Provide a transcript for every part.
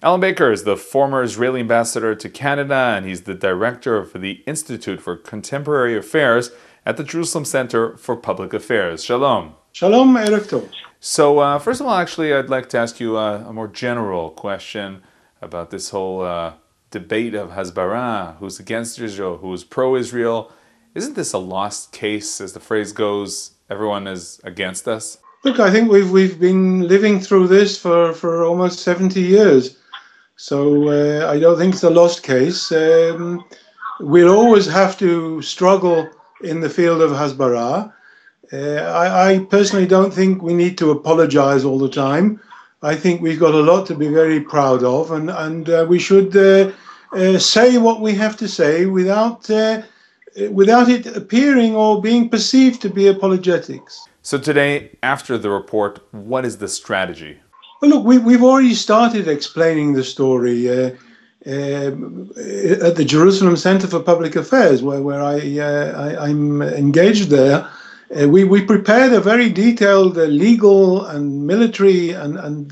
Alan Baker is the former Israeli ambassador to Canada, and he's the director of the Institute for Contemporary Affairs at the Jerusalem Center for Public Affairs. Shalom. Shalom, Erev Tov. So, first of all, actually, I'd like to ask you a more general question about this whole debate of Hasbara, who's against Israel, who's pro-Israel. Isn't this a lost case, as the phrase goes? Everyone is against us? Look, I think we've been living through this for almost 70 years. So I don't think it's a lost case. We'll always have to struggle in the field of Hasbara. I personally don't think we need to apologize all the time. I think we've got a lot to be very proud of, and we should say what we have to say without it appearing or being perceived to be apologetics. So today, after the report, what is the strategy? Well, look, we've already started explaining the story at the Jerusalem Center for Public Affairs, where I'm engaged there. We prepared a very detailed legal and military and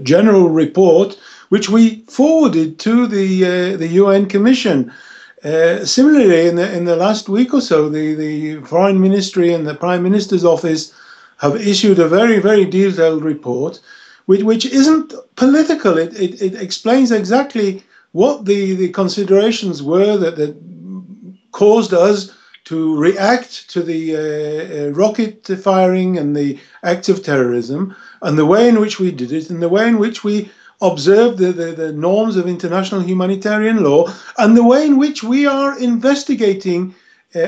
general report, which we forwarded to the UN Commission. Similarly, in the last week or so, the Foreign Ministry and the Prime Minister's Office have issued a very, very detailed report, which isn't political. It explains exactly what the considerations were that caused us to react to the rocket firing and the acts of terrorism, and the way in which we did it, and the way in which we observed the norms of international humanitarian law, and the way in which we are investigating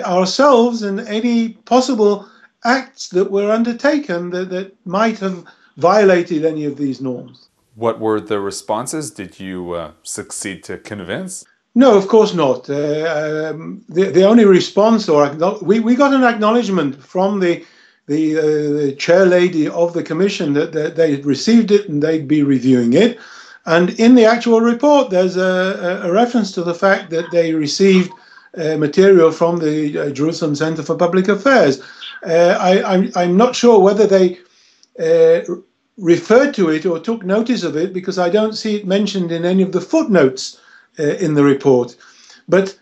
ourselves and any possible acts that were undertaken that might have violated any of these norms. What were the responses? Did you succeed to convince? No, of course not. The only response, we got an acknowledgement from the chair lady of the commission that they had received it and they'd be reviewing it. And in the actual report, there's a reference to the fact that they received material from the Jerusalem Center for Public Affairs. I'm not sure whether they referred to it or took notice of it, because I don't see it mentioned in any of the footnotes in the report. But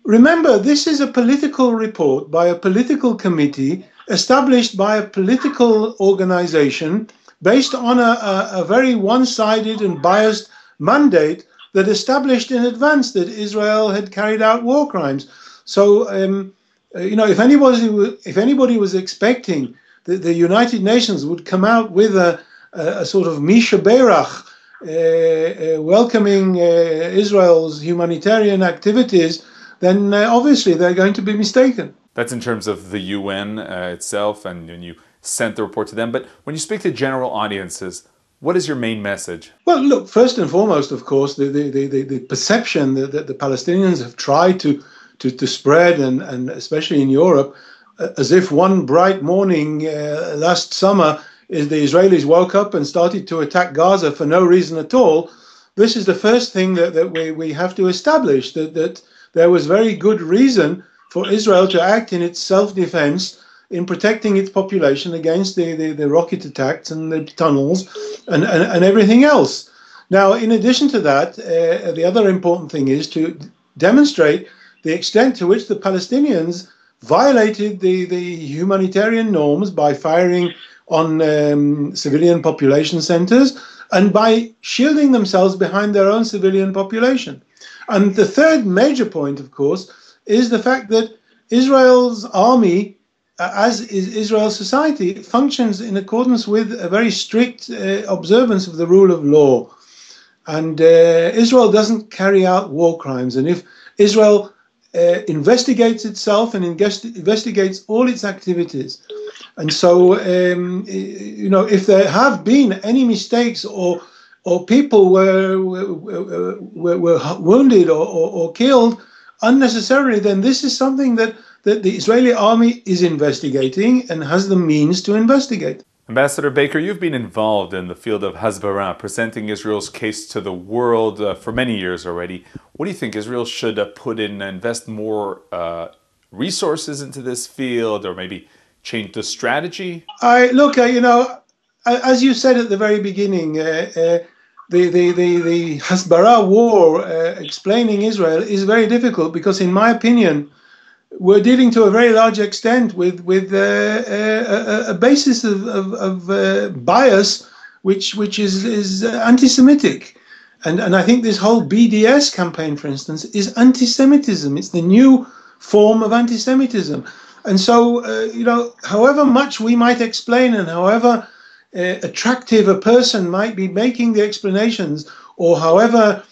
remember, this is a political report by a political committee established by a political organization based on a very one-sided and biased mandate that established in advance that Israel had carried out war crimes. So, if anybody was expecting that the United Nations would come out with a sort of Misha Berach, welcoming Israel's humanitarian activities, then obviously they're going to be mistaken. That's in terms of the UN itself, and when you sent the report to them. But when you speak to general audiences, what is your main message? Well, look, first and foremost, of course, the perception that the Palestinians have tried to spread, and especially in Europe, as if one bright morning last summer, the Israelis woke up and started to attack Gaza for no reason at all. This is the first thing that we have to establish, that there was very good reason for Israel to act in its self-defense in protecting its population against the rocket attacks and the tunnels and everything else. Now, in addition to that, the other important thing is to demonstrate the extent to which the Palestinians violated the humanitarian norms by firing on civilian population centers and by shielding themselves behind their own civilian population. And the third major point, of course, is the fact that Israel's army, as is Israel's society, functions in accordance with a very strict observance of the rule of law. And Israel doesn't carry out war crimes. And if Israel investigates itself and investigates all its activities, and so, if there have been any mistakes or people were wounded or killed unnecessarily, then this is something that the Israeli army is investigating and has the means to investigate. Ambassador Baker, you've been involved in the field of Hasbara, presenting Israel's case to the world for many years already. What do you think Israel should invest more resources into this field, or maybe change the strategy? As you said at the very beginning, the Hasbara war explaining Israel is very difficult because, in my opinion, we're dealing to a very large extent with a basis of bias which is anti-Semitic. And I think this whole BDS campaign, for instance, is anti-Semitism. It's the new form of anti-Semitism. And so, however much we might explain and however attractive a person might be making the explanations, or however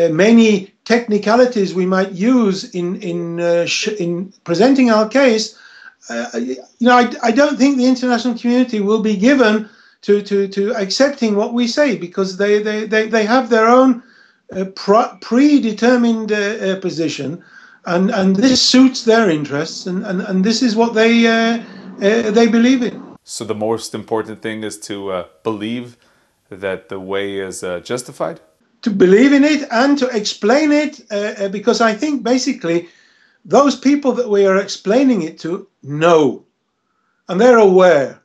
many technicalities we might use in presenting our case, I don't think the international community will be given to accepting what we say, because they have their own predetermined position, and this suits their interests, and this is what they believe in. So the most important thing is to believe that the way is justified? To believe in it and to explain it, because I think basically those people that we are explaining it to know, and they're aware,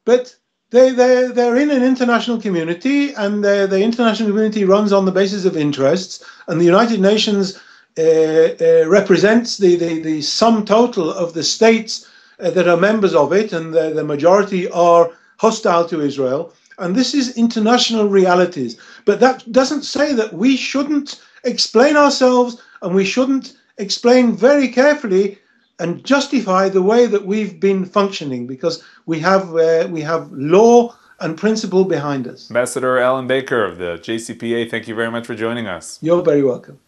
but they're in an international community, and the international community runs on the basis of interests, and the United Nations represents the sum total of the states that are members of it, and the majority are hostile to Israel. And this is international realities. But that doesn't say that we shouldn't explain ourselves, and we shouldn't explain very carefully and justify the way that we've been functioning, because we have law and principle behind us. Ambassador Alan Baker of the JCPA, thank you very much for joining us. You're very welcome.